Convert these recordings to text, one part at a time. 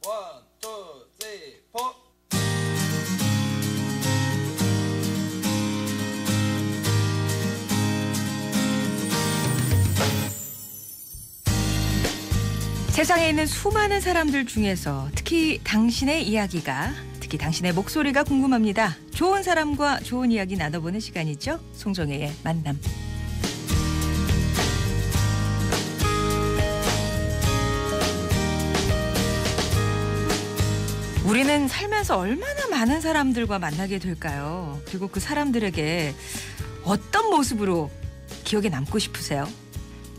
원, 투, 쓰리, 포. 세상에 있는 수많은 사람들 중에서 특히 당신의 이야기가, 특히 당신의 목소리가 궁금합니다. 좋은 사람과 좋은 이야기 나눠보는 시간이죠. 송정혜의 만남. 우리는 살면서 얼마나 많은 사람들과 만나게 될까요? 그리고 그 사람들에게 어떤 모습으로 기억에 남고 싶으세요?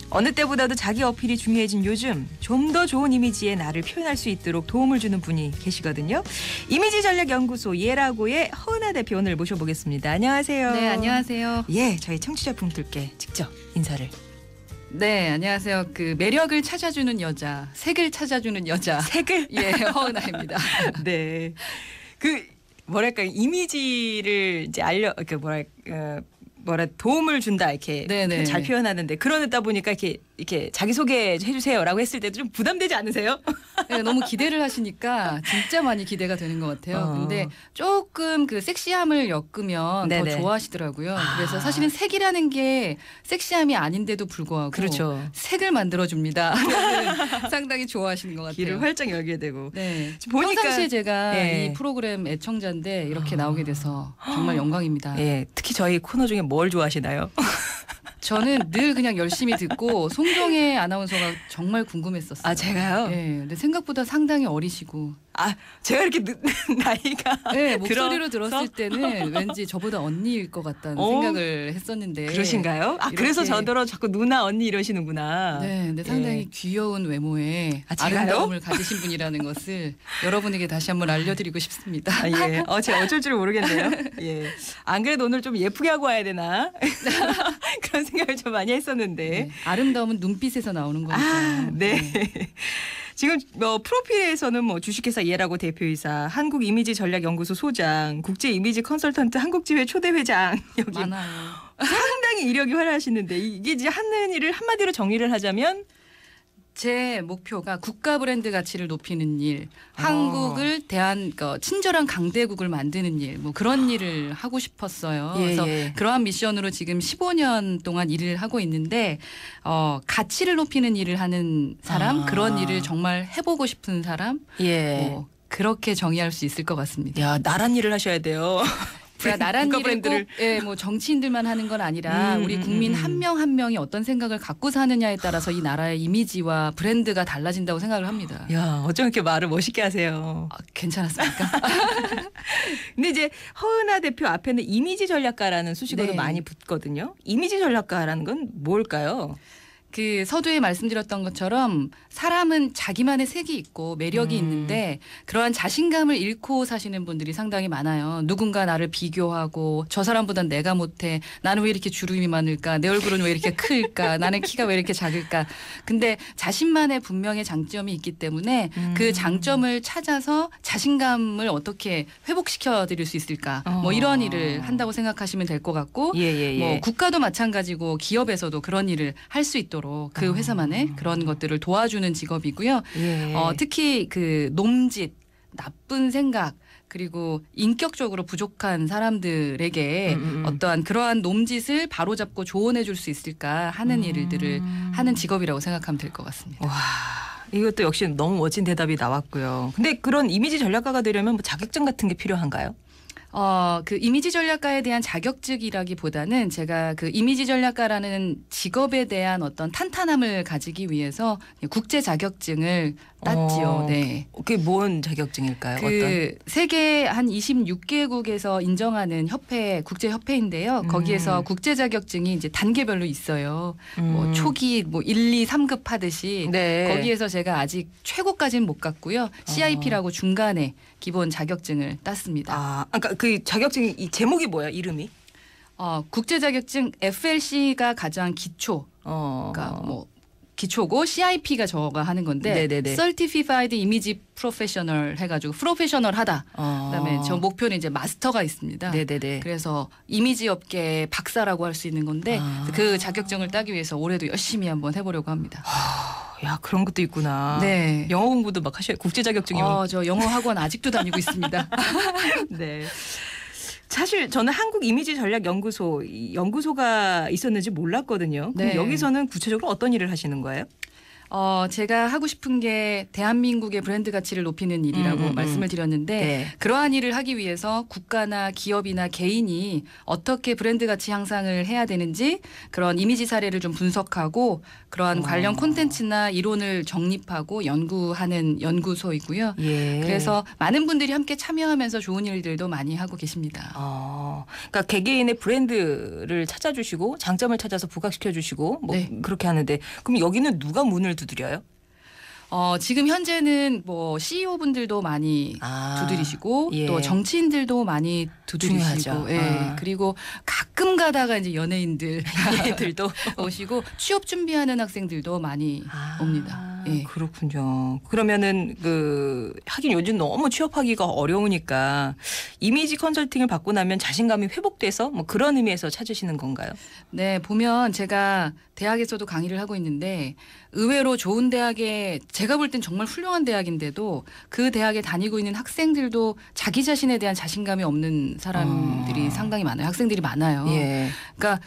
어느 때보다도 자기 어필이 중요해진 요즘 좀 더 좋은 이미지의 나를 표현할 수 있도록 도움을 주는 분이 계시거든요. 이미지 전략 연구소 예라고의 허은하 대표 오늘 모셔보겠습니다. 안녕하세요. 네, 안녕하세요. 예, 저희 청취자분들께 직접 인사를. 네, 안녕하세요. 그 매력을 찾아주는 여자, 색을 찾아주는 여자. 색을? 예, 허은하입니다. 네. 그 뭐랄까 이미지를 이제 도움을 준다 이렇게 네네. 잘 표현하는데 그러다 보니까 이렇게 자기 소개해 주세요라고 했을 때도 좀 부담되지 않으세요? 네, 너무 기대를 하시니까 진짜 많이 기대가 되는 것 같아요. 근데 조금 그 섹시함을 엮으면 네네. 더 좋아하시더라고요. 그래서 사실은 색이라는 게 섹시함이 아닌데도 불구하고 그렇죠. 색을 만들어줍니다. 상당히 좋아하시는 것 같아요. 길을 활짝 열게 되고. 네. 보니까 평상시에 제가 예. 이 프로그램 애청자인데 이렇게 나오게 돼서 정말 영광입니다. 예, 특히 저희 코너 중에 뭘 좋아하시나요? 저는 늘 그냥 열심히 듣고 송정혜 아나운서가 정말 궁금했었어요. 아, 제가요? 네, 근데 생각보다 상당히 어리시고. 아, 제가 이렇게 나이가 네, 목소리로 들었을 때는 왠지 저보다 언니일 것 같다는 생각을 했었는데. 그러신가요? 아, 그래서 저더러 자꾸 누나 언니 이러시는구나. 네, 근데 상당히 예. 귀여운 외모에 제가요? 아름다움을 가지신 분이라는 것을 여러분에게 다시 한번 알려드리고 싶습니다. 아, 예. 제가 어쩔 줄 모르겠네요. 예. 안 그래도 오늘 좀 예쁘게 하고 와야 되나? 그런 생각을 좀 많이 했었는데. 네, 아름다움은 눈빛에서 나오는 거니까. 아, 네. 지금 프로필에서는 주식회사 예라고 대표이사, 한국이미지전략연구소 소장, 국제이미지 컨설턴트 한국지회 초대회장 여기 많아요. 상당히 이력이 화려하시는데 이게 이제 하는 일을 한마디로 정리를 하자면 제 목표가 국가 브랜드 가치를 높이는 일, 한국을 친절한 강대국을 만드는 일, 뭐 그런 일을 하고 싶었어요. 예, 그래서 예. 그러한 미션으로 지금 15년 동안 일을 하고 있는데 가치를 높이는 일을 하는 사람, 그런 일을 정말 해보고 싶은 사람, 예. 그렇게 정의할 수 있을 것 같습니다. 야, 나란 일을 하셔야 돼요. 그러니까 나란 국가 일을 브랜드를. 꼭 뭐 정치인들만 하는 건 아니라 우리 국민 한 명 한 명이 어떤 생각을 갖고 사느냐에 따라서 이 나라의 이미지와 브랜드가 달라진다고 생각을 합니다. 야, 어쩜 이렇게 말을 멋있게 하세요. 괜찮았습니까? 근데 이제 허은하 대표 앞에는 이미지 전략가라는 수식어도 네. 많이 붙거든요. 이미지 전략가라는 건 뭘까요? 그 서두에 말씀드렸던 것처럼 사람은 자기만의 색이 있고 매력이 있는데 그러한 자신감을 잃고 사시는 분들이 상당히 많아요. 누군가 나를 비교하고 저 사람보단 내가 못해. 나는 왜 이렇게 주름이 많을까? 내 얼굴은 왜 이렇게 클까? 나는 키가 왜 이렇게 작을까? 근데 자신만의 분명의 장점이 있기 때문에 그 장점을 찾아서 자신감을 어떻게 회복시켜 드릴 수 있을까? 뭐 이런 일을 한다고 생각하시면 될 것 같고 예. 뭐 국가도 마찬가지고 기업에서도 그런 일을 할 수 있도록 그 회사만의 그런 것들을 도와주는 직업이고요. 예. 특히 그 놈짓, 나쁜 생각 그리고 인격적으로 부족한 사람들에게 어떠한 그러한 놈짓을 바로잡고 조언해 줄 수 있을까 하는 일들을 하는 직업이라고 생각하면 될 것 같습니다. 와, 이것도 역시 너무 멋진 대답이 나왔고요. 근데 그런 이미지 전략가가 되려면 뭐 자격증 같은 게 필요한가요? 그 이미지 전략가에 대한 자격증이라기보다는 제가 그 이미지 전략가라는 직업에 대한 어떤 탄탄함을 가지기 위해서 국제 자격증을 땄지요. 네. 그게 뭔 자격증일까요? 그 세계 한 26개국에서 인정하는 협회, 국제 협회인데요. 거기에서 국제 자격증이 이제 단계별로 있어요. 뭐 초기 뭐 1, 2, 3급 하듯이 네. 거기에서 제가 아직 최고까지는 못 갔고요. CIP라고 중간에 기본 자격증을 땄습니다. 아, 그러니까 그 자격증 이 제목이 뭐야? 이름이? 국제 자격증 FLC가 가장 기초. 그러니까 뭐 기초고 CIP가 저가 하는 건데 네네네. Certified Image Professional 해가지고 프로페셔널하다. 그다음에 저 목표는 이제 마스터가 있습니다. 네네네. 그래서 이미지 업계 박사라고 할 수 있는 건데 그 자격증을 따기 위해서 올해도 열심히 한번 해보려고 합니다. 야, 그런 것도 있구나. 네. 영어 공부도 막 하셔요. 국제 자격증이. 저 영어 학원 아직도 다니고 있습니다. 네. 사실 저는 한국 이미지 전략 연구소 이 연구소가 있었는지 몰랐거든요. 그럼 네. 여기서는 구체적으로 어떤 일을 하시는 거예요? 제가 하고 싶은 게 대한민국의 브랜드 가치를 높이는 일이라고 말씀을 드렸는데 네. 그러한 일을 하기 위해서 국가나 기업이나 개인이 어떻게 브랜드 가치 향상을 해야 되는지 그런 이미지 사례를 좀 분석하고 그러한 관련 콘텐츠나 이론을 정립하고 연구하는 연구소이고요. 예. 그래서 많은 분들이 함께 참여하면서 좋은 일들도 많이 하고 계십니다. 그러니까 개개인의 브랜드를 찾아주시고 장점을 찾아서 부각시켜주시고 뭐 네. 그렇게 하는데 그럼 여기는 누가 문을 두드려요? 지금 현재는 뭐 CEO 분들도 많이 두드리시고 예. 또 정치인들도 많이 두드리시고 중요하죠. 예. 그리고 가끔 가다가 이제 연예인들 얘들도 오시고 취업 준비하는 학생들도 많이 옵니다. 예. 그렇군요. 그러면은 하긴 요즘 너무 취업하기가 어려우니까 이미지 컨설팅을 받고 나면 자신감이 회복돼서 뭐 그런 의미에서 찾으시는 건가요? 네, 보면 제가 대학에서도 강의를 하고 있는데 의외로 좋은 대학에 제가 볼 땐 정말 훌륭한 대학인데도 그 대학에 다니고 있는 학생들도 자기 자신에 대한 자신감이 없는 사람들이 상당히 많아요. 학생들이 많아요. 예. 그러니까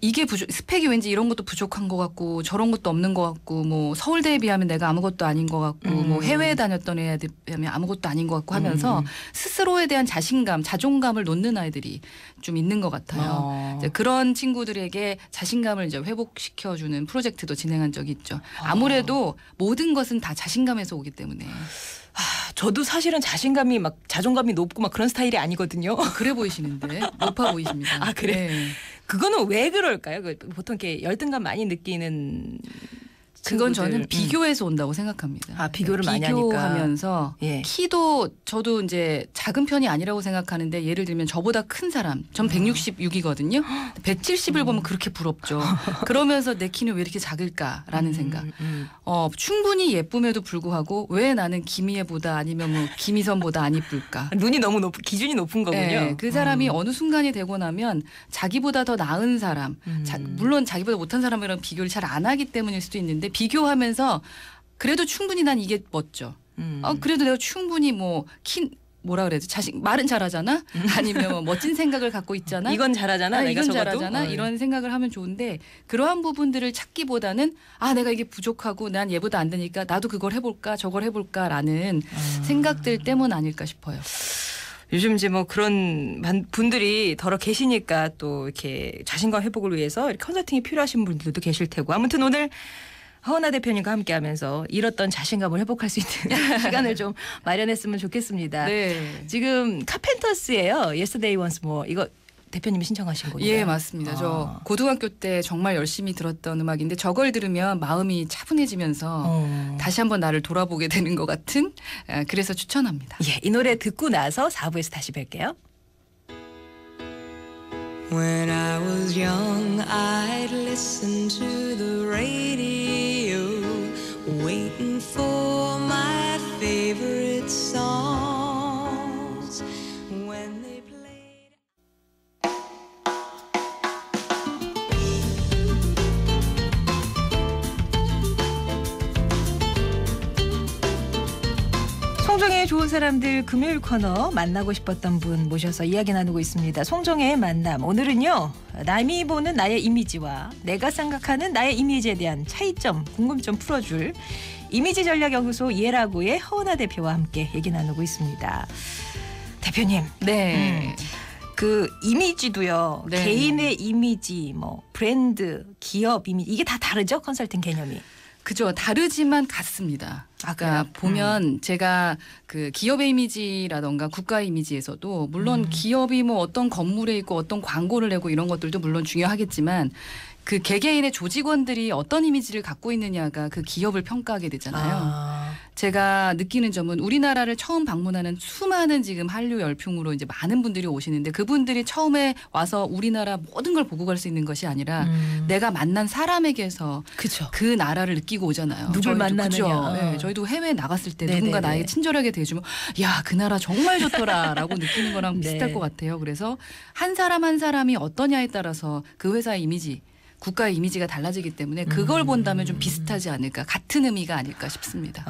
이게 스펙이 왠지 이런 것도 부족한 것 같고 저런 것도 없는 것 같고 뭐 서울대에 비하면 내가 아무것도 아닌 것 같고 뭐 해외에 다녔던 애에 비하면 아무것도 아닌 것 같고 하면서 스스로에 대한 자신감, 자존감을 놓는 아이들이 좀 있는 것 같아요. 이제 그런 친구들에게 자신감을 이제 회복시켜주는 프로젝트도 진행한 적이 있죠. 아무래도 모든 것은 다 자신감에서 오기 때문에. 저도 사실은 자신감이 막 자존감이 높고 막 그런 스타일이 아니거든요. 그래 보이시는데 높아 보이십니다. 아, 그래? 네. 그거는 왜 그럴까요? 보통 이렇게 열등감 많이 느끼는 그건 친구들. 저는 비교에서 온다고 생각합니다. 비교를 많이 하니까. 비교하면서 예. 키도 저도 이제 작은 편이 아니라고 생각하는데 예를 들면 저보다 큰 사람, 전 166이거든요. 170을 보면 그렇게 부럽죠. 그러면서 내 키는 왜 이렇게 작을까라는 생각. 충분히 예쁨에도 불구하고 왜 나는 김희애보다 아니면 뭐 김희선보다 안 이쁠까? 눈이 너무 기준이 높은 거군요. 네, 그 사람이 어느 순간이 되고 나면 자기보다 더 나은 사람, 물론 자기보다 못한 사람이랑 비교를 잘 안 하기 때문일 수도 있는데 비교하면서 그래도 충분히 난 이게 멋져. 그래도 내가 충분히 뭐라 그래야지 말은 잘하잖아. 아니면 뭐 멋진 생각을 갖고 있잖아. 이건 잘하잖아. 내가 이건 적어도. 잘하잖아. 이런 생각을 하면 좋은데 그러한 부분들을 찾기보다는 내가 이게 부족하고 난 얘보다 안 되니까 나도 그걸 해볼까 저걸 해볼까라는 생각들 때문 아닐까 싶어요. 요즘 이제 뭐 그런 분들이 더러 계시니까 또 이렇게 자신감 회복을 위해서 이렇게 컨설팅이 필요하신 분들도 계실 테고 아무튼 오늘 허은하 대표님과 함께하면서 잃었던 자신감을 회복할 수 있는 시간을 좀 마련했으면 좋겠습니다. 네. 지금 카펜터스예요. Yesterday Once More 이거 대표님이 신청하신 곡이에요. 예, 맞습니다. 저 고등학교 때 정말 열심히 들었던 음악인데 저걸 들으면 마음이 차분해지면서 다시 한번 나를 돌아보게 되는 것 같은 그래서 추천합니다. 예, 이 노래 듣고 나서 4부에서 다시 뵐게요. When I was young, I'd listen to the radio, waiting for my favorite songs. When they played. 송정의 좋은 사람들 금요일 코너 만나고 싶었던 분 모셔서 이야기 나누고 있습니다. 송정의 만남. 오늘은요. 남이 보는 나의 이미지와 내가 생각하는 나의 이미지에 대한 차이점, 궁금점 풀어줄 이미지 전략 연구소 예라고의 허은하 대표와 함께 얘기 나누고 있습니다. 대표님. 네. 그 이미지도요. 네. 개인의 이미지, 뭐 브랜드, 기업 이미지 이게 다 다르죠? 컨설팅 개념이. 그죠. 다르지만 같습니다. 아까 보면 제가 그 기업의 이미지라던가 국가의 이미지에서도 물론 기업이 뭐 어떤 건물에 있고 어떤 광고를 내고 이런 것들도 물론 중요하겠지만 그 개개인의 조직원들이 어떤 이미지를 갖고 있느냐가 그 기업을 평가하게 되잖아요. 제가 느끼는 점은 우리나라를 처음 방문하는 수많은 지금 한류 열풍으로 이제 많은 분들이 오시는데 그분들이 처음에 와서 우리나라 모든 걸 보고 갈 수 있는 것이 아니라 내가 만난 사람에게서 그쵸. 그 나라를 느끼고 오잖아요. 누굴 저희도, 만나느냐. 그죠? 네, 저희도 해외 나갔을 때 네네네. 누군가 나에게 친절하게 대해주면 야, 그 나라 정말 좋더라라고 느끼는 거랑 비슷할 네. 것 같아요. 그래서 한 사람 한 사람이 어떠냐에 따라서 그 회사의 이미지 국가의 이미지가 달라지기 때문에 그걸 본다면 좀 비슷하지 않을까 같은 의미가 아닐까 싶습니다.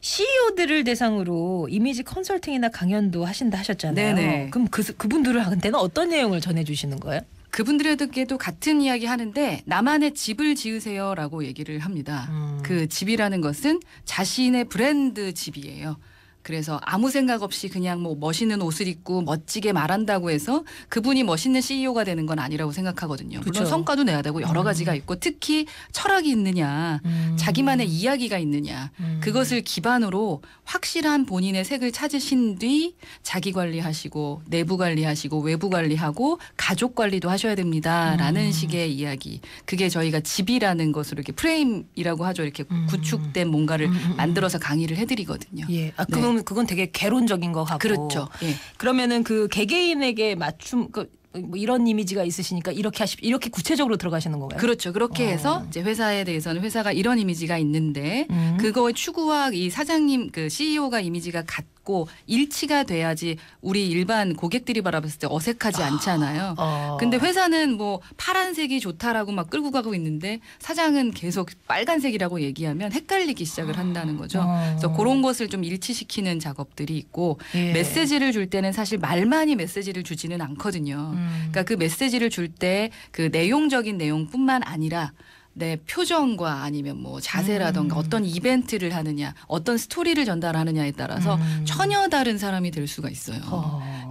CEO들을 대상으로 이미지 컨설팅이나 강연도 하신다 하셨잖아요. 네네. 그럼 그분들한테는 어떤 내용을 전해주시는 거예요? 그분들에게도 같은 이야기 하는데 나만의 집을 지으세요라고 얘기를 합니다. 그 집이라는 것은 자신의 브랜드 집이에요. 그래서 아무 생각 없이 그냥 뭐 멋있는 옷을 입고 멋지게 말한다고 해서 그분이 멋있는 CEO가 되는 건 아니라고 생각하거든요. 물론 그쵸. 성과도 내야 되고 여러 가지가 있고 특히 철학이 있느냐 자기만의 이야기가 있느냐 그것을 기반으로 확실한 본인의 색을 찾으신 뒤 자기 관리하시고 내부 관리하시고 외부 관리하고 가족 관리도 하셔야 됩니다라는 식의 이야기. 그게 저희가 집이라는 것으로 이렇게 프레임이라고 하죠. 이렇게 구축된 뭔가를 만들어서 강의를 해드리거든요. 예. 그러면 그건 되게 개론적인 거 같고. 그렇죠. 예. 그러면은 그 개개인에게 맞춤 뭐 이런 이미지가 있으시니까 이렇게 구체적으로 들어가시는 건가요? 그렇죠. 그렇게 해서 이제 회사에 대해서는 회사가 이런 이미지가 있는데 그거의 추구와 이 사장님 그 CEO가 이미지가 같고 일치가 돼야지 우리 일반 고객들이 바라봤을 때 어색하지 않잖아요. 근데 회사는 뭐 파란색이 좋다라고 막 끌고 가고 있는데 사장은 계속 빨간색이라고 얘기하면 헷갈리기 시작을 한다는 거죠. 그래서 그런 것을 좀 일치시키는 작업들이 있고 예. 메시지를 줄 때는 사실 말만이 메시지를 주지는 않거든요. 그러니까 그 메시지를 줄 때 그 내용적인 내용뿐만 아니라 내 표정과 아니면 뭐 자세라던가 어떤 이벤트를 하느냐 어떤 스토리를 전달하느냐에 따라서 전혀 다른 사람이 될 수가 있어요.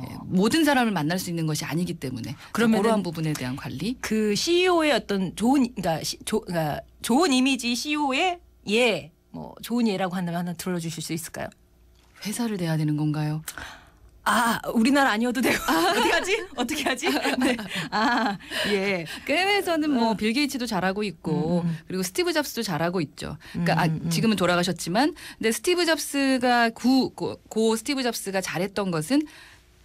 예, 모든 사람을 만날 수 있는 것이 아니기 때문에 그러면은 그러한 부분에 대한 관리. 그 CEO의 어떤 그러니까 좋은 이미지 CEO의 뭐 좋은 예라고 한다면 하나 들어주실 수 있을까요? 회사를 대야 되는 건가요? 우리나라 아니어도 되고 어떻게 하지? 네. 예. 그 해외에서는 뭐 빌 게이츠도 잘하고 있고 그리고 스티브 잡스도 잘하고 있죠. 그러니까 지금은 돌아가셨지만 근데 스티브 잡스가 고 스티브 잡스가 잘했던 것은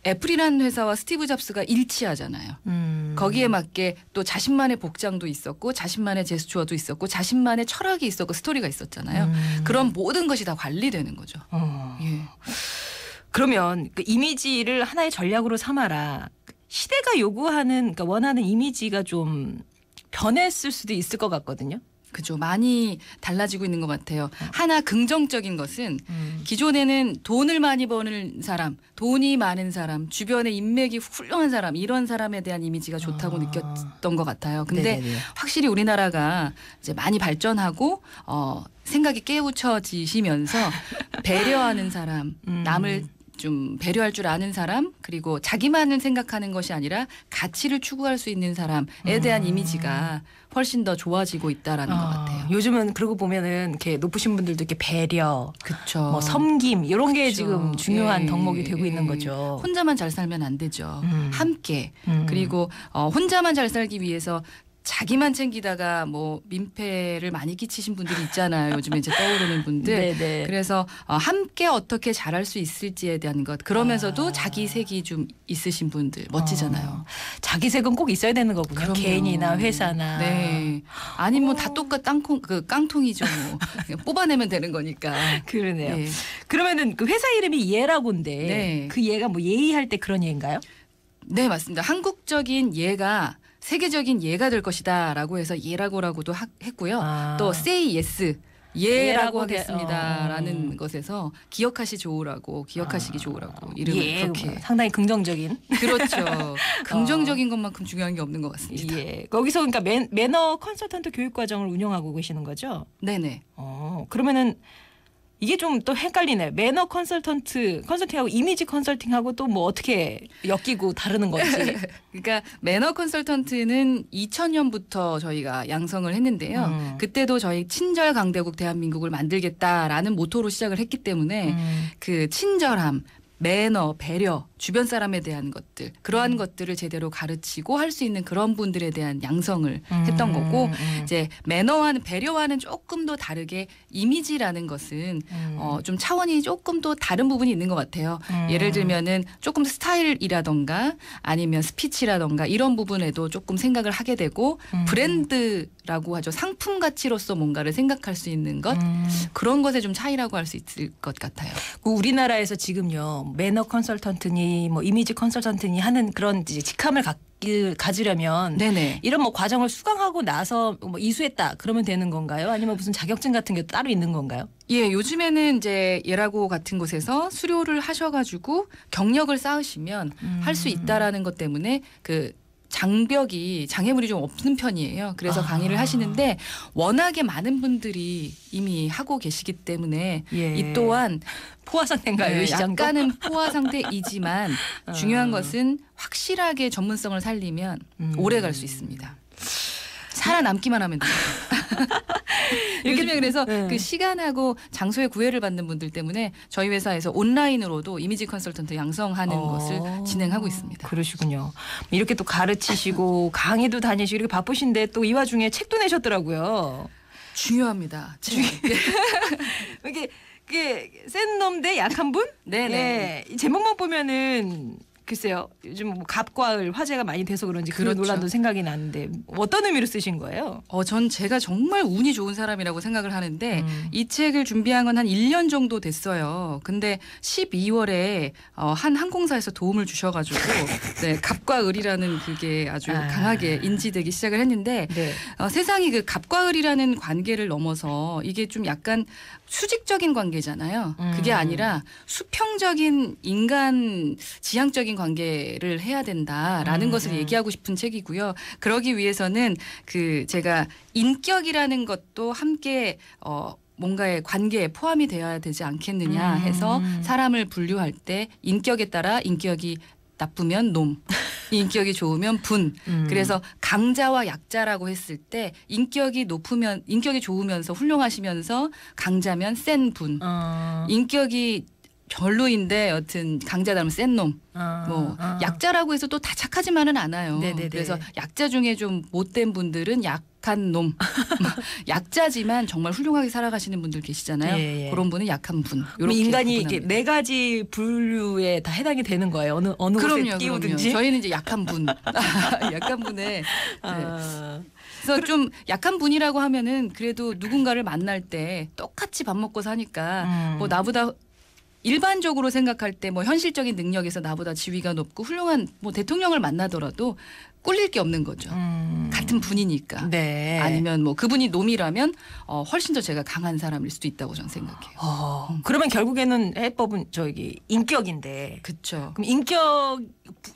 애플이라는 회사와 스티브 잡스가 일치하잖아요. 거기에 맞게 또 자신만의 복장도 있었고 자신만의 제스처도 있었고 자신만의 철학이 있었고 스토리가 있었잖아요. 그런 모든 것이 다 관리되는 거죠. 예. 그러면 그 이미지를 하나의 전략으로 삼아라. 시대가 요구하는 그러니까 원하는 이미지가 좀 변했을 수도 있을 것 같거든요. 그죠. 많이 달라지고 있는 것 같아요. 하나 긍정적인 것은 기존에는 돈을 많이 버는 사람, 돈이 많은 사람, 주변에 인맥이 훌륭한 사람 이런 사람에 대한 이미지가 좋다고 느꼈던 것 같아요. 근데 네네네. 확실히 우리나라가 이제 많이 발전하고 생각이 깨우쳐지시면서 배려하는 사람, 남을 좀 배려할 줄 아는 사람 그리고 자기만을 생각하는 것이 아니라 가치를 추구할 수 있는 사람에 대한 이미지가 훨씬 더 좋아지고 있다라는 것 같아요. 요즘은 그러고 보면은 이렇게 높으신 분들도 이렇게 배려, 그렇죠. 뭐 섬김 이런 게 그렇죠. 지금 중요한 예, 덕목이 되고 예. 있는 거죠. 혼자만 잘 살면 안 되죠. 함께 그리고 혼자만 잘 살기 위해서 자기만 챙기다가 뭐 민폐를 많이 끼치신 분들이 있잖아요. 요즘에 이제 떠오르는 분들. 네네. 그래서 함께 어떻게 잘할 수 있을지에 대한 것. 그러면서도 자기 색이 좀 있으신 분들 멋지잖아요. 자기 색은 꼭 있어야 되는 거군요. 그럼요. 개인이나 회사나. 네. 아니 뭐 다 똑같 깡통이죠. 뭐. 그냥 뽑아내면 되는 거니까. 그러네요. 네. 그러면은 그 회사 이름이 예라고인데 네. 그 예가 뭐 예의할 때 그런 예인가요? 네, 맞습니다. 한국적인 예가 세계적인 예가 될 것이다라고 해서 예라고라고도 했고요. 또 say yes. 예라고 하겠습니다라는 것에서 기억하시기 좋으라고 이름을 그렇게 상당히 긍정적인. 그렇죠. 긍정적인 것만큼 중요한 게 없는 것 같습니다. 예. 거기서 그러니까 매너 컨설턴트 교육 과정을 운영하고 계시는 거죠? 네네. 그러면은 이게 좀 또 헷갈리네. 매너 컨설팅하고 이미지 컨설팅하고 또 뭐 어떻게 엮이고 다르는 건지. 그러니까 매너 컨설턴트는 2000년부터 저희가 양성을 했는데요. 그때도 저희 친절 강대국 대한민국을 만들겠다라는 모토로 시작을 했기 때문에 그 친절함, 매너, 배려, 주변 사람에 대한 것들 그러한 것들을 제대로 가르치고 할 수 있는 그런 분들에 대한 양성을 했던 거고 이제 매너와는 배려와는 조금 더 다르게 이미지라는 것은 좀 차원이 조금 더 다른 부분이 있는 것 같아요. 예를 들면은 조금 스타일이라던가 아니면 스피치라던가 이런 부분에도 조금 생각을 하게 되고 브랜드라고 하죠. 상품 가치로서 뭔가를 생각할 수 있는 것 그런 것에 좀 차이라고 할 수 있을 것 같아요. 우리나라에서 지금요 매너 컨설턴트니 뭐 이미지 컨설턴트니 하는 그런 이제 직함을 가지려면 네네. 이런 뭐 과정을 수강하고 나서 뭐 이수했다 그러면 되는 건가요? 아니면 무슨 자격증 같은 게 따로 있는 건가요? 예, 요즘에는 이제 예라고 같은 곳에서 수료를 하셔가지고 경력을 쌓으시면 할 수 있다라는 것 때문에 그 장벽이 좀 없는 편이에요. 그래서 강의를 하시는데 워낙에 많은 분들이 이미 하고 계시기 때문에 예. 이 또한 포화 상태인가요? 네, 이 시장도? 약간은 포화 상태이지만 중요한 것은 확실하게 전문성을 살리면 오래 갈 수 있습니다. 살아남기만 하면 돼요. 요즘에 그래서 그 시간하고 장소의 구애를 받는 분들 때문에 저희 회사에서 온라인으로도 이미지 컨설턴트 양성하는 것을 진행하고 있습니다. 그러시군요. 이렇게 또 가르치시고 강의도 다니시고 이렇게 바쁘신데 또 이 와중에 책도 내셨더라고요. 중요합니다. 이게 센 놈 대 약한 분? 네네. 예, 이 제목만 보면은 글쎄요. 요즘 뭐 갑과 을 화제가 많이 돼서 그런지 그런 그렇죠. 논란도 생각이 나는데 어떤 의미로 쓰신 거예요? 전 제가 정말 운이 좋은 사람이라고 생각을 하는데 이 책을 준비한 건 한 1년 정도 됐어요. 근데 12월에 한 항공사에서 도움을 주셔가지고 네, 갑과 을이라는 그게 아주 강하게 인지되기 시작을 했는데 네. 세상이 그 갑과 을이라는 관계를 넘어서 이게 좀 약간 수직적인 관계잖아요. 그게 아니라 수평적인 인간 지향적인 관계를 해야 된다라는 것을 얘기하고 싶은 책이고요. 그러기 위해서는 그 제가 인격이라는 것도 함께 뭔가의 관계에 포함이 되어야 되지 않겠느냐 해서 사람을 분류할 때 인격에 따라 인격이 나쁘면 놈, 인격이 좋으면 분. 그래서 강자와 약자라고 했을 때 인격이 좋으면서 훌륭하시면서 강자면 센 분. 인격이 별로인데 여튼 강자다면 센 놈. 약자라고 해서 또 다 착하지만은 않아요. 네네네. 그래서 약자 중에 좀 못된 분들은 약한 놈. 약자지만 정말 훌륭하게 살아가시는 분들 계시잖아요. 예, 예. 그런 분은 약한 분. 그럼 이렇게 인간이 구분합니다. 이게 네 가지 분류에 다 해당이 되는 거예요. 어느 곳에 그럼요. 끼우든지. 저희는 이제 약한 분. 약한 분에. 네. 아, 그래서 좀 약한 분이라고 하면은 그래도 누군가를 만날 때 똑같이 밥 먹고 사니까 뭐 나보다 일반적으로 생각할 때 뭐 현실적인 능력에서 나보다 지위가 높고 훌륭한 뭐 대통령을 만나더라도 꿀릴 게 없는 거죠. 같은 분이니까. 네. 아니면 뭐 그분이 놈이라면 훨씬 더 제가 강한 사람일 수도 있다고 저는 생각해요. 그러면 결국에는 해법은 인격인데. 그렇죠. 그럼 인격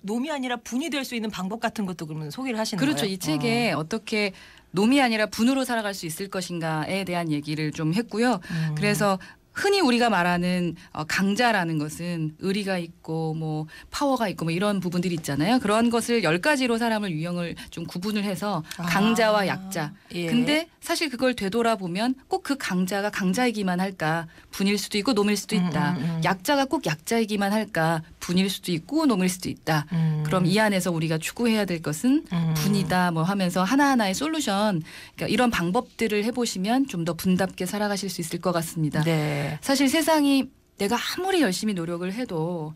놈이 아니라 분이 될 수 있는 방법 같은 것도 그러면 소개를 하시는 그렇죠. 거예요? 이 책에 어떻게 놈이 아니라 분으로 살아갈 수 있을 것인가에 대한 얘기를 좀 했고요. 그래서 흔히 우리가 말하는 강자라는 것은 의리가 있고 뭐 파워가 있고 뭐 이런 부분들이 있잖아요. 그런 것을 10가지로 사람을 유형을 좀 구분을 해서 강자와 약자. 예. 근데 사실 그걸 되돌아보면 꼭 그 강자가 강자이기만 할까? 분일 수도 있고 놈일 수도 있다. 약자가 꼭 약자이기만 할까? 분일 수도 있고 놈일 수도 있다. 그럼 이 안에서 우리가 추구해야 될 것은 분이다 뭐 하면서 하나하나의 솔루션 그러니까 이런 방법들을 해보시면 좀 더 분답게 살아가실 수 있을 것 같습니다. 네. 사실 세상이 내가 아무리 열심히 노력을 해도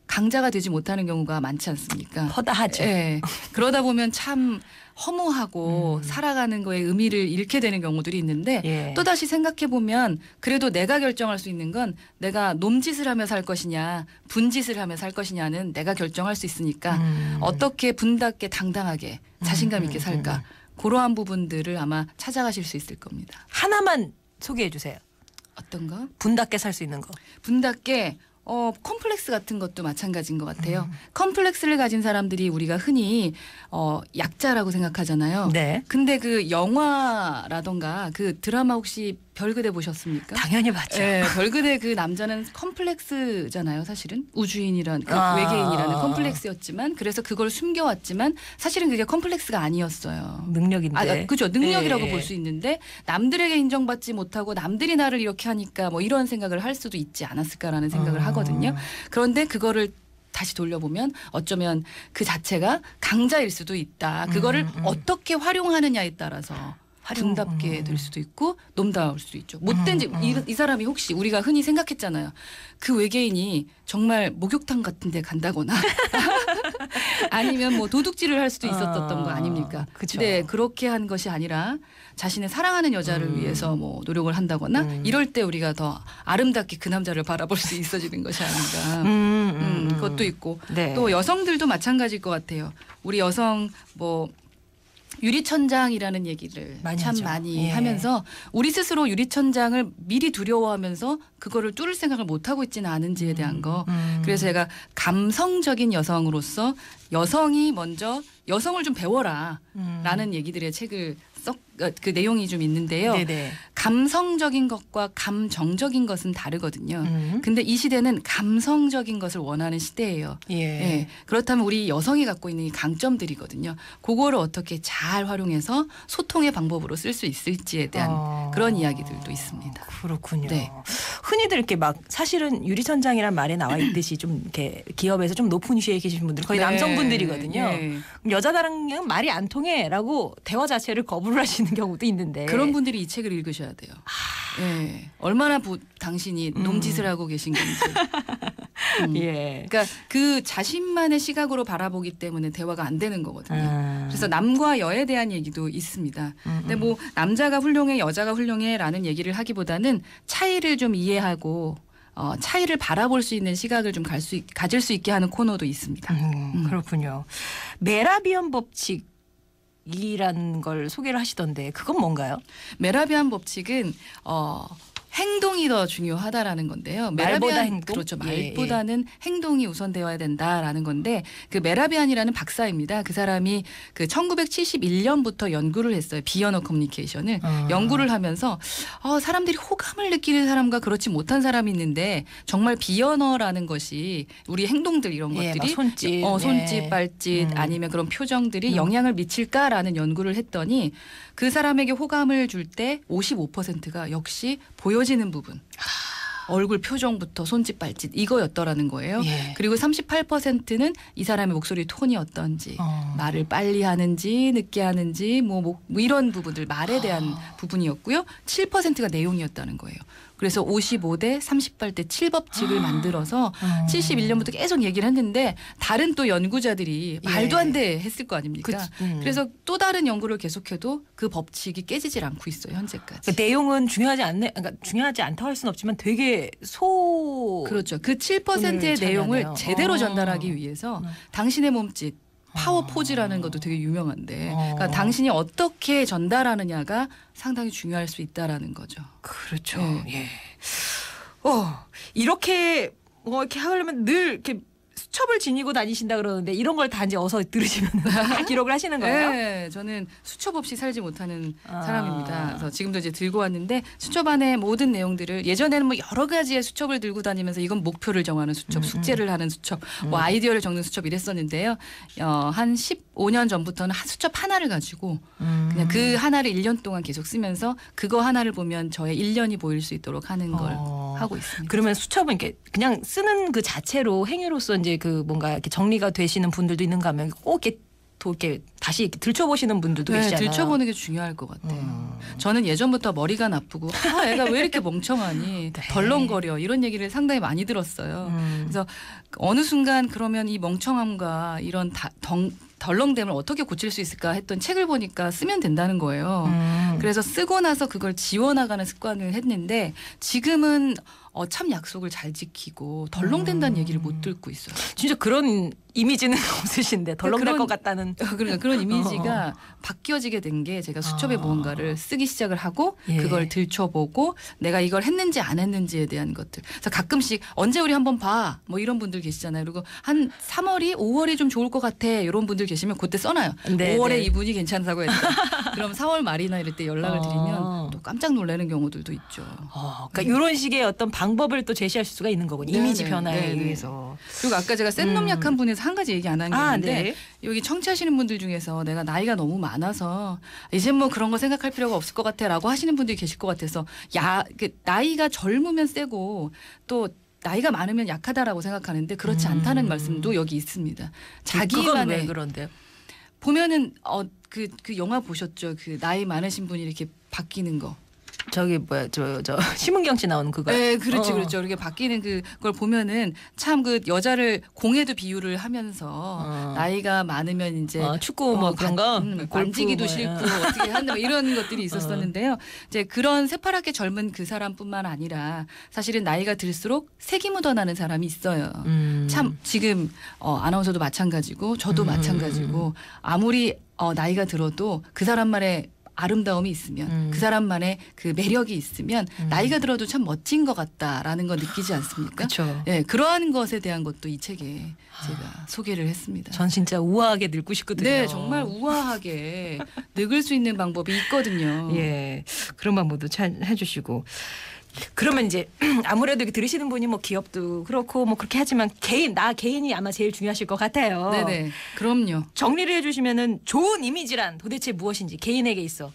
강자가 되지 못하는 경우가 많지 않습니까? 허다하죠. 네. 그러다 보면 참 허무하고 살아가는 거에 의미를 잃게 되는 경우들이 있는데 예. 또다시 생각해 보면 그래도 내가 결정할 수 있는 건 내가 놈짓을 하며 살 것이냐 분짓을 하며 살 것이냐는 내가 결정할 수 있으니까 어떻게 분답게 당당하게 자신감 있게 살까 그러한 부분들을 아마 찾아가실 수 있을 겁니다. 하나만 소개해 주세요. 어떤 거? 분답게 살 수 있는 거. 분답게 컴플렉스 같은 것도 마찬가지인 것 같아요. 컴플렉스를 가진 사람들이 우리가 흔히 약자라고 생각하잖아요. 네. 근데 그 영화라던가 그 드라마 혹시 별그대 보셨습니까? 당연히 봤죠. 네, 별그대 그 남자는 컴플렉스잖아요, 사실은. 우주인이란 그 아. 외계인이라는 컴플렉스였지만 그래서 그걸 숨겨왔지만 사실은 그게 컴플렉스가 아니었어요. 능력인데. 그죠. 능력이라고 예. 볼 수 있는데 남들에게 인정받지 못하고 남들이 나를 이렇게 하니까 뭐 이런 생각을 할 수도 있지 않았을까라는 생각을 하거든요. 그런데 그거를 다시 돌려보면 어쩌면 그 자체가 강자일 수도 있다. 그거를 어떻게 활용하느냐에 따라서 아름답게 될 수도 있고 놈다울 수도 있죠. 못된 이 사람이 혹시 우리가 흔히 생각했잖아요. 그 외계인이 정말 목욕탕 같은 데 간다거나 아니면 뭐 도둑질을 할 수도 있었던 거 아닙니까? 그쵸. 네, 그렇게 한 것이 아니라 자신의 사랑하는 여자를 위해서 뭐 노력을 한다거나 이럴 때 우리가 더 아름답게 그 남자를 바라볼 수 있어지는 것이 아닌가. 그것도 있고 네. 또 여성들도 마찬가지일 것 같아요. 우리 여성 뭐 유리천장이라는 얘기를 많이 참 하죠. 많이 예. 하면서 우리 스스로 유리천장을 미리 두려워하면서 그거를 뚫을 생각을 못하고 있지는 않은지에 대한 거. 그래서 제가 감성적인 여성으로서 여성이 먼저 여성을 좀 배워라 라는 얘기들의 책을 그 내용이 좀 있는데요. 네네. 감성적인 것과 감정적인 것은 다르거든요. 근데 이 시대는 감성적인 것을 원하는 시대예요. 예. 예. 그렇다면 우리 여성이 갖고 있는 이 강점들이거든요. 그거를 어떻게 잘 활용해서 소통의 방법으로 쓸 수 있을지에 대한 그런 이야기들도 있습니다. 그렇군요. 네. 흔히들 이렇게 막 사실은 유리천장이란 말에 나와 있듯이 좀 이렇게 기업에서 좀 높은 위치에 계신 분들 거의 네. 남성분들이거든요. 네. 그럼 여자다랑은 말이 안 통해라고 대화 자체를 거부를 하시는 경우도 있는데 그런 분들이 이 책을 읽으셔야 돼요. 예. 얼마나 당신이 놈짓을 하고 계신 건지. 예. 그러니까 그 자신만의 시각으로 바라보기 때문에 대화가 안 되는 거거든요. 아. 그래서 남과 여에 대한 얘기도 있습니다. 근데 뭐 남자가 훌륭해 여자가 훌륭해라는 얘기를 하기보다는 차이를 좀 이해하고 차이를 바라볼 수 있는 시각을 좀 가질 수 있게 하는 코너도 있습니다. 그렇군요. 메라비언 법칙이라는 걸 소개를 하시던데 그건 뭔가요? 메라비안 법칙은 행동이 더 중요하다라는 건데요. 말보다 행동? 그렇죠. 예, 말보다는 행동이 우선되어야 된다라는 건데 그 메라비안이라는 박사입니다. 그 사람이 그 1971년부터 연구를 했어요. 비언어 커뮤니케이션을 연구를 하면서 사람들이 호감을 느끼는 사람과 그렇지 못한 사람이 있는데 정말 비언어라는 것이 우리 행동들 이런 예, 것들이 막 손짓, 손짓, 예. 발짓 아니면 그런 표정들이 영향을 미칠까라는 연구를 했더니 그 사람에게 호감을 줄 때 55%가 역시 보여지는 부분. 얼굴 표정부터 손짓 발짓 이거였더라는 거예요. 예. 그리고 38%는 이 사람의 목소리 톤이 어떤지 말을 빨리 하는지 늦게 하는지 뭐 이런 부분들 말에 대한 부분이었고요. 7%가 내용이었다는 거예요. 그래서 55대 38대 7법칙을 만들어서 71년부터 계속 얘기를 했는데 다른 또 연구자들이 예. 말도 안 돼 했을 거 아닙니까? 그래서 또 다른 연구를 계속해도 그 법칙이 깨지질 않고 있어요. 현재까지. 그 내용은 중요하지 않다고 할 수는 없지만 되게 그렇죠. 그 7%의 오늘 내용을 참여하네요. 제대로 전달하기 위해서 당신의 몸짓 파워 포즈라는 것도 되게 유명한데 그러니까 당신이 어떻게 전달하느냐가 상당히 중요할 수 있다라는 거죠. 그렇죠. 예. 예. 이렇게 이렇게 하려면 늘 이렇게 수첩을 지니고 다니신다 그러는데 이런 걸 다 이제 어서 들으시면 다 기록을 하시는 거예요? 네, 저는 수첩 없이 살지 못하는 사람입니다. 그래서 지금도 이제 들고 왔는데 수첩 안에 모든 내용들을 예전에는 뭐 여러 가지의 수첩을 들고 다니면서 이건 목표를 정하는 수첩, 숙제를 하는 수첩, 뭐 아이디어를 적는 수첩 이랬었는데요. 한 15년 전부터는 수첩 하나를 가지고 그냥 그 하나를 1년 동안 계속 쓰면서 그거 하나를 보면 저의 1년이 보일 수 있도록 하는 걸 하고 있습니다. 그러면 수첩은 이렇게 그냥 쓰는 그 자체로 행위로서 이제 그 뭔가 이렇게 정리가 되시는 분들도 있는가 하면 꼭 이렇게 또 이렇게 다시 이렇게 들춰보시는 분들도 네, 계시잖아요. 들춰보는 게 중요할 것 같아요. 저는 예전부터 머리가 나쁘고 애가 왜 이렇게 멍청하니 덜렁거려 이런 얘기를 상당히 많이 들었어요. 그래서 어느 순간 그러면 이 멍청함과 이런 덜렁됨을 어떻게 고칠 수 있을까 했던 책을 보니까 쓰면 된다는 거예요. 그래서 쓰고 나서 그걸 지워나가는 습관을 했는데 지금은 참 약속을 잘 지키고 덜렁댄다는 얘기를 못 듣고 있어요. 진짜 그런 이미지는 없으신데 덜렁댈 그런- 것 같다는. 그러니까 그런 이미지가 바뀌어지게 된 게 제가 수첩에 무언가를 쓰기 시작을 하고 예. 그걸 들춰보고 내가 이걸 했는지 안 했는지에 대한 것들. 그래서 가끔씩 언제 우리 한번 봐. 뭐 이런 분들 계시잖아요. 그리고 한 3월이 5월이 좀 좋을 것 같아. 이런 분들 계시면 그때 써놔요. 네, 5월에 네. 이분이 괜찮다고 했다. 그럼 4월 말이나 이럴 때 연락을 드리면 또 깜짝 놀라는 경우들도 있죠. 그러니까 이런 식의 어떤 방법을 또 제시할 수가 있는 거군요. 네, 이미지 네, 변화에 네, 네. 의해서. 그리고 아까 제가 센 놈 약한 분에서 한 가지 얘기 안 한 게 있는데 네. 여기 청취하시는 분들 중에서 내가 나이가 너무 많아서 이제 뭐 그런 거 생각할 필요가 없을 것 같아라고 하시는 분들이 계실 것 같아서 나이가 젊으면 세고 또 나이가 많으면 약하다라고 생각하는데 그렇지 않다는 말씀도 여기 있습니다. 그건 자기만의 왜 그런데요? 보면은 그 영화 보셨죠? 그 나이 많으신 분이 이렇게 바뀌는 거. 저기 뭐야 저 심은경 씨 나오는 그거. 네, 그렇죠, 그렇죠. 이렇게 바뀌는 그걸 보면은 참 그 여자를 공에도 비유를 하면서 나이가 많으면 이제 축구 뭐 그런 거 골프 만지기도 뭐, 싫고 어떻게 한다 뭐 이런 것들이 있었었는데요. 이제 그런 새파랗게 젊은 그 사람뿐만 아니라 사실은 나이가 들수록 색이 묻어나는 사람이 있어요. 참 지금 아나운서도 마찬가지고 저도 마찬가지고 아무리 나이가 들어도 그 사람만의 아름다움이 있으면 그 사람만의 그 매력이 있으면 나이가 들어도 참 멋진 것 같다라는 거 느끼지 않습니까? 그렇죠. 예, 그러한 것에 대한 것도 이 책에 제가 소개를 했습니다. 전 진짜 우아하게 늙고 싶거든요. 네, 정말 우아하게 늙을 수 있는 방법이 있거든요. 예, 그런 방법도 잘 해주시고. 그러면 이제 아무래도 이렇게 들으시는 분이 뭐 기업도 그렇고 뭐 그렇게 하지만 개인이 아마 제일 중요하실 것 같아요. 네네, 그럼요. 정리를 해주시면은 좋은 이미지란 도대체 무엇인지 개인에게 있어.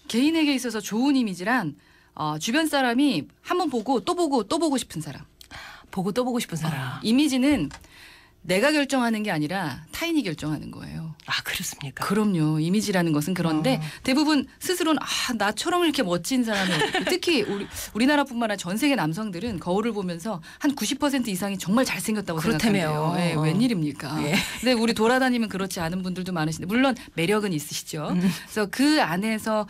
개인에게 있어서 좋은 이미지란 주변 사람이 한번 보고 또 보고 또 보고 싶은 사람. 보고 또 보고 싶은 사람. 이미지는 내가 결정하는 게 아니라 타인이 결정하는 거예요. 아 그렇습니까? 그럼요. 이미지라는 것은 그런데 대부분 스스로는 나처럼 이렇게 멋진 사람이 없고 특히 우리나라뿐만 아니라 전 세계 남성들은 거울을 보면서 한 90% 이상이 정말 잘생겼다고 그렇다며요. 생각한대요. 웬일입니까? 예. 근데 우리 돌아다니면 그렇지 않은 분들도 많으신데 물론 매력은 있으시죠. 그래서 그 안에서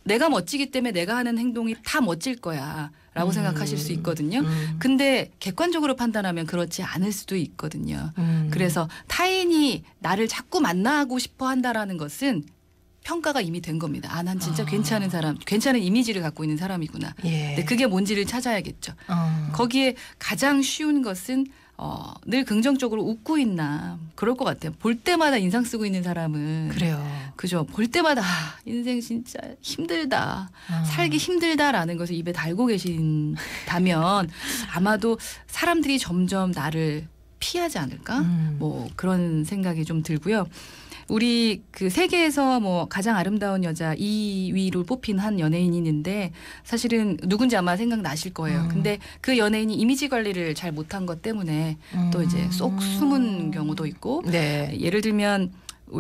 내가 멋지기 때문에 내가 하는 행동이 다 멋질 거야. 라고 생각하실 수 있거든요. 근데 객관적으로 판단하면 그렇지 않을 수도 있거든요. 그래서 타인이 나를 자꾸 만나고 싶어 한다라는 것은 평가가 이미 된 겁니다. 난 진짜 괜찮은 사람, 괜찮은 이미지를 갖고 있는 사람이구나. 예. 근데 그게 뭔지를 찾아야겠죠. 거기에 가장 쉬운 것은 늘 긍정적으로 웃고 있나 그럴 것 같아요. 볼 때마다 인상 쓰고 있는 사람은 그래요. 그죠. 볼 때마다 인생 진짜 힘들다. 살기 힘들다라는 것을 입에 달고 계신다면 아마도 사람들이 점점 나를 피하지 않을까? 뭐 그런 생각이 좀 들고요. 우리 그 세계에서 뭐 가장 아름다운 여자 2위로 뽑힌 한 연예인이 있는데 사실은 누군지 아마 생각나실 거예요. 근데 그 연예인이 이미지 관리를 잘 못한 것 때문에 또 이제 쏙 숨은 경우도 있고 네. 예를 들면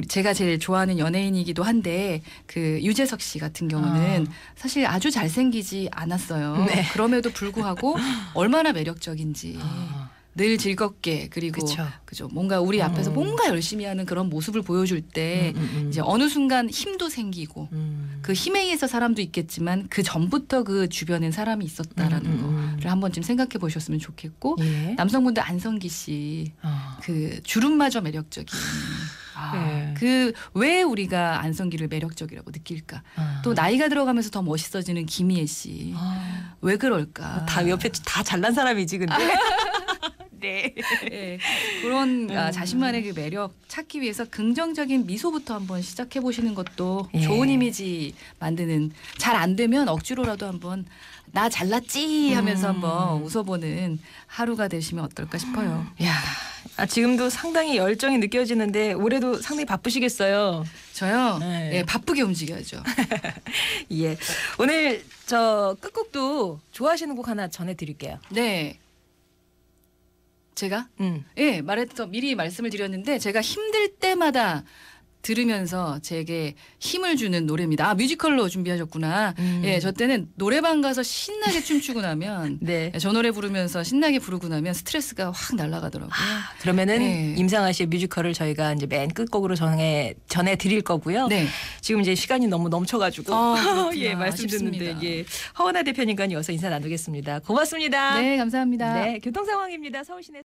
제가 제일 좋아하는 연예인이기도 한데 그 유재석 씨 같은 경우는 사실 아주 잘생기지 않았어요. 네. 그럼에도 불구하고 얼마나 매력적인지 늘 즐겁게 그리고 그쵸. 그죠 뭔가 우리 앞에서 뭔가 열심히 하는 그런 모습을 보여줄 때 이제 어느 순간 힘도 생기고 그 힘에 의해서 사람도 있겠지만 그 전부터 그 주변엔 사람이 있었다라는 거를 한 번쯤 생각해 보셨으면 좋겠고 예. 남성분들 안성기 씨 그 주름마저 매력적인 네. 그 왜 우리가 안성기를 매력적이라고 느낄까? 또 나이가 들어가면서 더 멋있어지는 김희애 씨. 왜 그럴까? 다 옆에 다 잘난 사람이지 근데. 네. 예, 그런 자신만의 그 매력 찾기 위해서 긍정적인 미소부터 한번 시작해 보시는 것도 예. 좋은 이미지 만드는 잘 안 되면 억지로라도 한번 나 잘났지 하면서 한번 웃어보는 하루가 되시면 어떨까 싶어요. 야, 지금도 상당히 열정이 느껴지는데 올해도 상당히 바쁘시겠어요. 저요. 네. 예, 바쁘게 움직여야죠. 예. 오늘 저 끝곡도 좋아하시는 곡 하나 전해드릴게요. 네. 제가 예, 미리 말씀을 드렸는데 제가 힘들 때마다 들으면서 제게 힘을 주는 노래입니다. 뮤지컬로 준비하셨구나. 예, 저 때는 노래방 가서 신나게 춤추고 나면 네. 저 노래 부르면서 신나게 부르고 나면 스트레스가 확 날아가더라고요. 그러면은 네. 임상아 씨의 뮤지컬을 저희가 이제 맨 끝곡으로 전해드릴 거고요. 네. 지금 이제 시간이 너무 넘쳐가지고 그렇구나. 예 말씀드렸는데 아쉽습니다. 예 허원아 대표님과 이어서 인사 나누겠습니다. 고맙습니다. 네, 감사합니다. 네, 교통 상황입니다. 서울 시내.